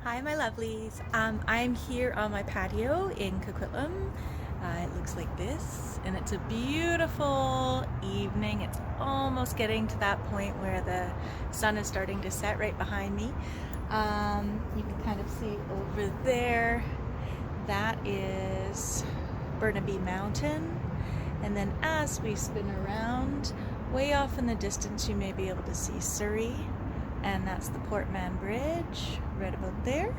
Hi my lovelies. I'm here on my patio in Coquitlam. It looks like this and it's a beautiful evening. It's almost getting to that point where the sun is starting to set right behind me. You can kind of see over there, that is Burnaby Mountain. And then as we spin around, way off in the distance you may be able to see Surrey, and that's the Portman Bridge right about there.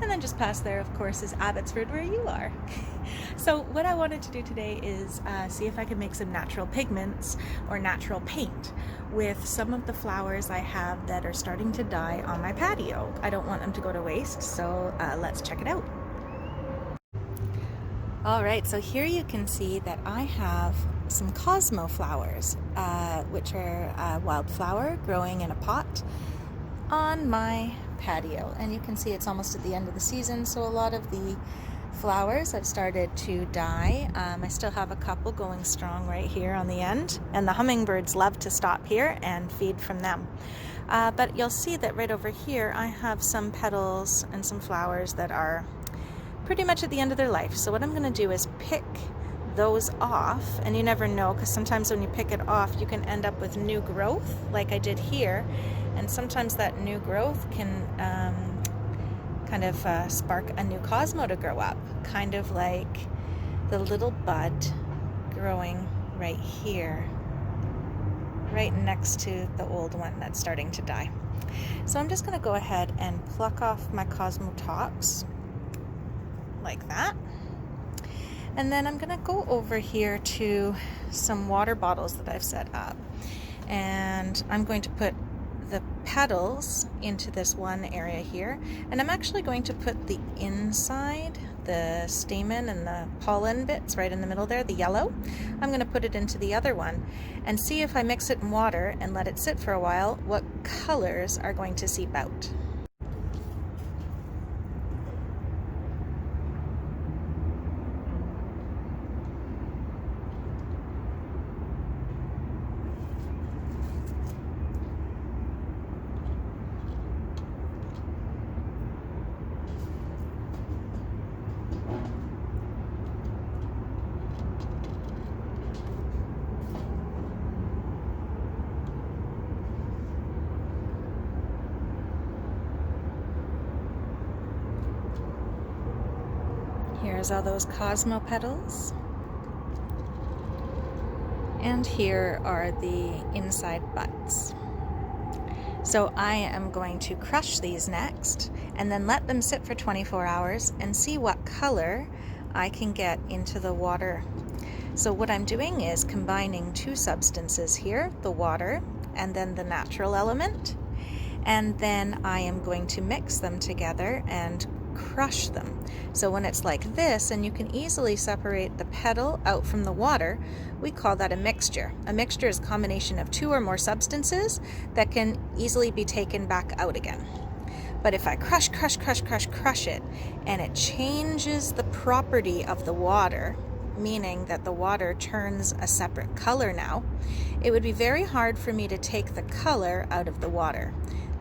And then just past there, of course, is Abbotsford, where you are. So what I wanted to do today is see if I can make some natural pigments or natural paint with some of the flowers I have that are starting to die on my patio. I don't want them to go to waste, so let's check it out. All right, so here you can see that I have some Cosmo flowers, which are a wildflower growing in a pot on my patio. And you can see it's almost at the end of the season, so a lot of the flowers have started to die. I still have a couple going strong right here on the end, and the hummingbirds love to stop here and feed from them. But you'll see that right over here I have some petals and some flowers that are pretty much at the end of their life. So what I'm going to do is pick those off, and you never know, because sometimes when you pick it off you can end up with new growth like I did here, and sometimes that new growth can kind of spark a new Cosmo to grow up, kind of like the little bud growing right here, right next to the old one that's starting to die. So I'm just going to go ahead and pluck off my Cosmo tops like that. And then I'm gonna go over here to some water bottles that I've set up, and I'm going to put the petals into this one area here, and I'm actually going to put the inside, the stamen and the pollen bits right in the middle there, the yellow, I'm going to put it into the other one and see if I mix it in water and let it sit for a while, what colors are going to seep out. Here's all those Cosmo petals. And here are the inside buds. So I am going to crush these next and then let them sit for 24 hours and see what color I can get into the water. So what I'm doing is combining two substances here, the water and then the natural element, and then I am going to mix them together and crush them. So when it's like this, and you can easily separate the petal out from the water, we call that a mixture. A mixture is a combination of two or more substances that can easily be taken back out again. But if I crush it, and it changes the property of the water, meaning that the water turns a separate color now, it would be very hard for me to take the color out of the water.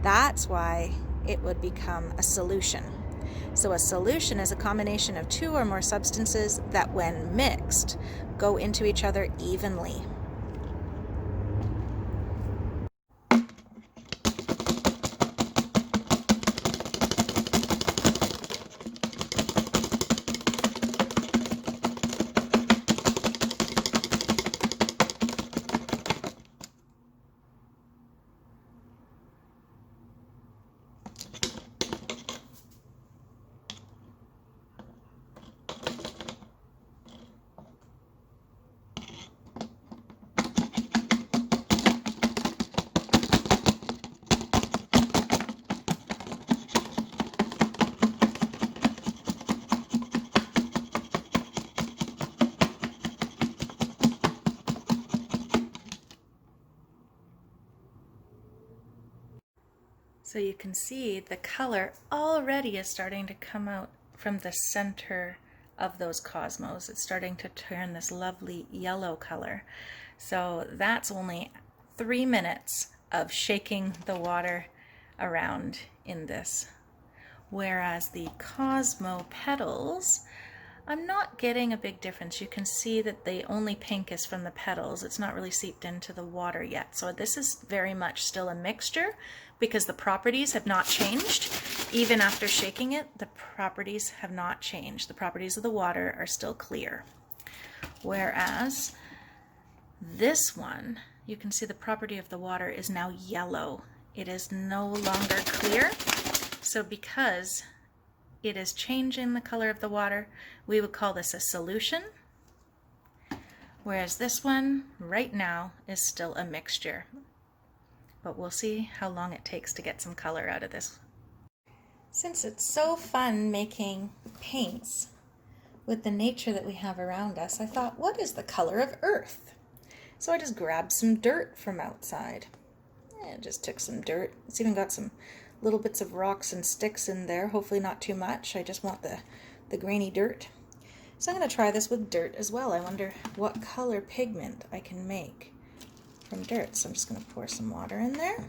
That's why it would become a solution. So a solution is a combination of two or more substances that, when mixed, go into each other evenly. So you can see the color already is starting to come out from the center of those Cosmos. It's starting to turn this lovely yellow color. So that's only 3 minutes of shaking the water around in this Whereas the Cosmo petals, I'm not getting a big difference. You can see that the only pink is from the petals. It's not really seeped into the water yet. So this is very much still a mixture because the properties have not changed. Even after shaking it, the properties have not changed. The properties of the water are still clear. Whereas this one, you can see the property of the water is now yellow. It is no longer clear. So because it is changing the color of the water, we would call this a solution, whereas this one right now is still a mixture. But we'll see how long it takes to get some color out of this. Since it's so fun making paints with the nature that we have around us, I thought, what is the color of earth? So I just grabbed some dirt from outside. And just took some dirt. It's even got some little bits of rocks and sticks in there, hopefully not too much. I just want the grainy dirt. So I'm going to try this with dirt as well. I wonder what color pigment I can make from dirt. So I'm just going to pour some water in there.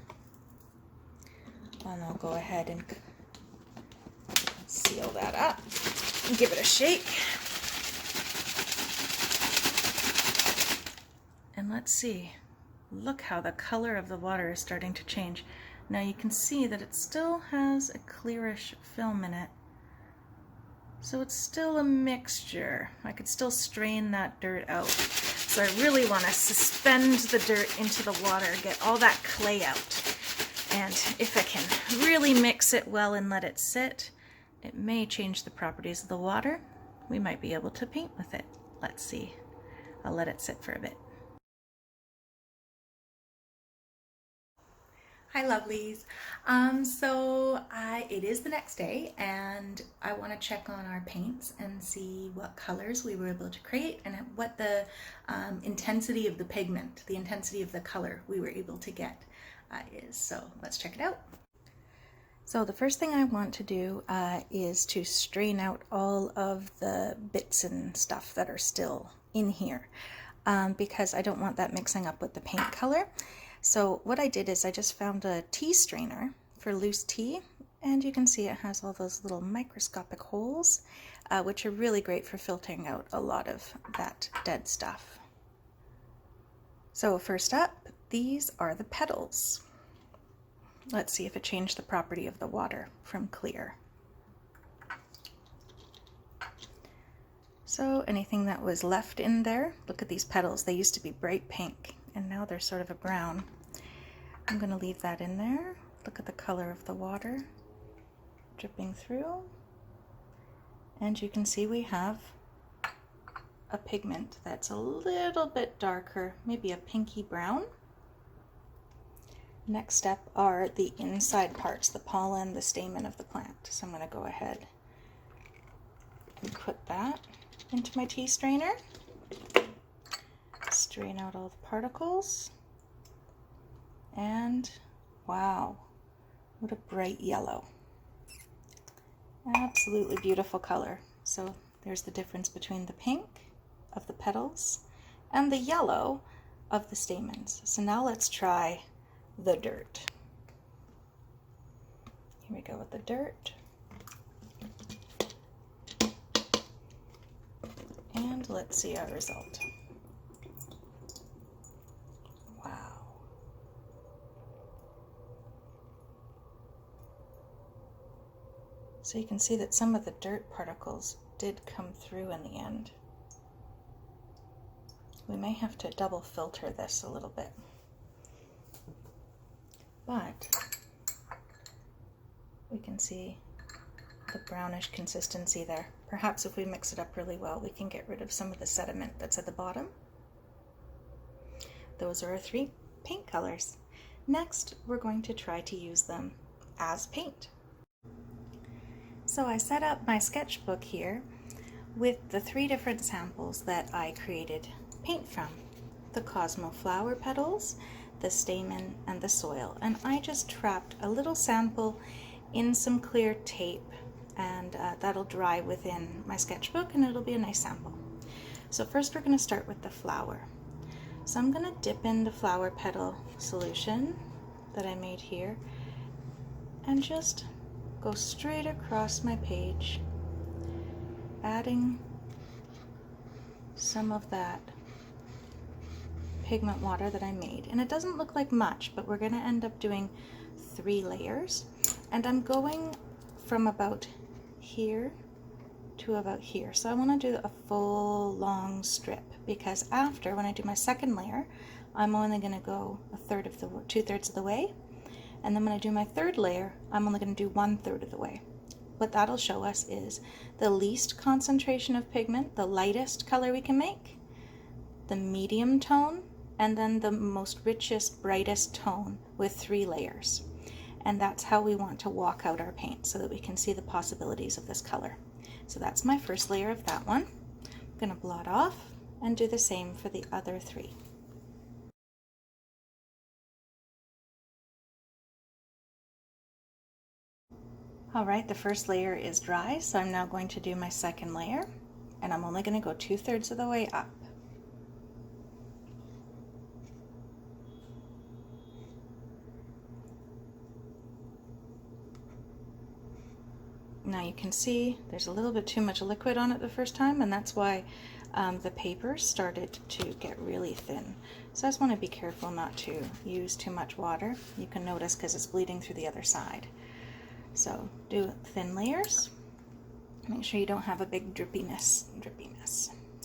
And I'll go ahead and seal that up and give it a shake. And let's see. Look how the color of the water is starting to change. Now you can see that it still has a clearish film in it. So it's still a mixture. I could still strain that dirt out. So I really want to suspend the dirt into the water, get all that clay out. And if I can really mix it well and let it sit, it may change the properties of the water. We might be able to paint with it. Let's see. I'll let it sit for a bit. Hi lovelies. It is the next day and I want to check on our paints and see what colors we were able to create and what the intensity of the pigment, the intensity of the color we were able to get is. So let's check it out. So the first thing I want to do is to strain out all of the bits and stuff that are still in here because I don't want that mixing up with the paint color. So what I did is I just found a tea strainer for loose tea, and you can see it has all those little microscopic holes, which are really great for filtering out a lot of that dead stuff. So first up, these are the petals. Let's see if it changed the property of the water from clear. So anything that was left in there, look at these petals, they used to be bright pink. And now they're sort of a brown. I'm going to leave that in there. Look at the color of the water dripping through. And you can see we have a pigment that's a little bit darker, maybe a pinky brown. Next step are the inside parts, the pollen, the stamen of the plant. So I'm going to go ahead and put that into my tea strainer. Strain out all the particles, and wow, what a bright yellow. Absolutely beautiful color. So there's the difference between the pink of the petals and the yellow of the stamens. So now let's try the dirt. Here we go with the dirt. And let's see our result. So you can see that some of the dirt particles did come through in the end. We may have to double filter this a little bit. But we can see the brownish consistency there. Perhaps if we mix it up really well, we can get rid of some of the sediment that's at the bottom. Those are our 3 paint colors. Next, we're going to try to use them as paint. So I set up my sketchbook here with the 3 different samples that I created paint from. The Cosmo flower petals, the stamen, and the soil. And I just trapped a little sample in some clear tape, and that'll dry within my sketchbook and it'll be a nice sample. So first we're going to start with the flower. So I'm going to dip in the flower petal solution that I made here and just go straight across my page, adding some of that pigment water that I made. And it doesn't look like much, but we're going to end up doing 3 layers. And I'm going from about here to about here. So I want to do a full long strip, because after, when I do my second layer, I'm only going to go 2/3 of the way. And then when I do my third layer, I'm only going to do 1/3 of the way. What that'll show us is the least concentration of pigment, the lightest color we can make, the medium tone, and then the most richest, brightest tone with 3 layers. And that's how we want to walk out our paint, so that we can see the possibilities of this color. So that's my first layer of that one. I'm going to blot off and do the same for the other 3. Alright, the first layer is dry, so I'm now going to do my second layer, and I'm only going to go 2/3 of the way up. Now you can see there's a little bit too much liquid on it the first time, and that's why the paper started to get really thin. So I just want to be careful not to use too much water. You can notice because it's bleeding through the other side. So do thin layers. Make sure you don't have a big drippiness.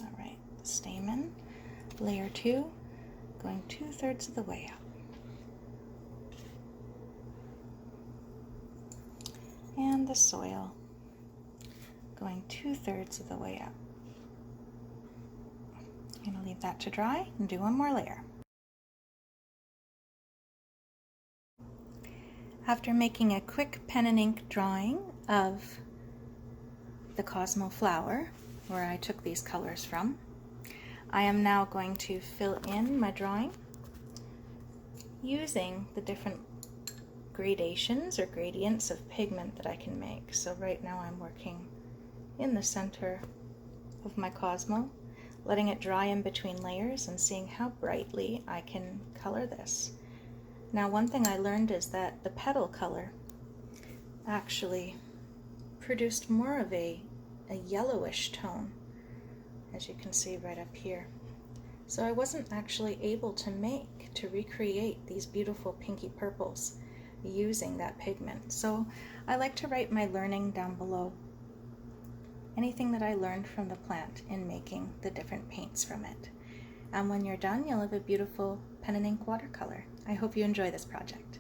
All right, the stamen, layer 2, going 2/3 of the way up. And the soil, going 2/3 of the way up. I'm going to leave that to dry and do one more layer. After making a quick pen and ink drawing of the Cosmo flower, where I took these colors from, I am now going to fill in my drawing using the different gradations or gradients of pigment that I can make. So right now I'm working in the center of my Cosmo, letting it dry in between layers and seeing how brightly I can color this. Now, one thing I learned is that the petal color actually produced more of a yellowish tone, as you can see right up here. So I wasn't actually able to recreate these beautiful pinky purples using that pigment. So I like to write my learning down below. Anything that I learned from the plant in making the different paints from it. And when you're done, you'll have a beautiful pen and ink watercolor. I hope you enjoy this project.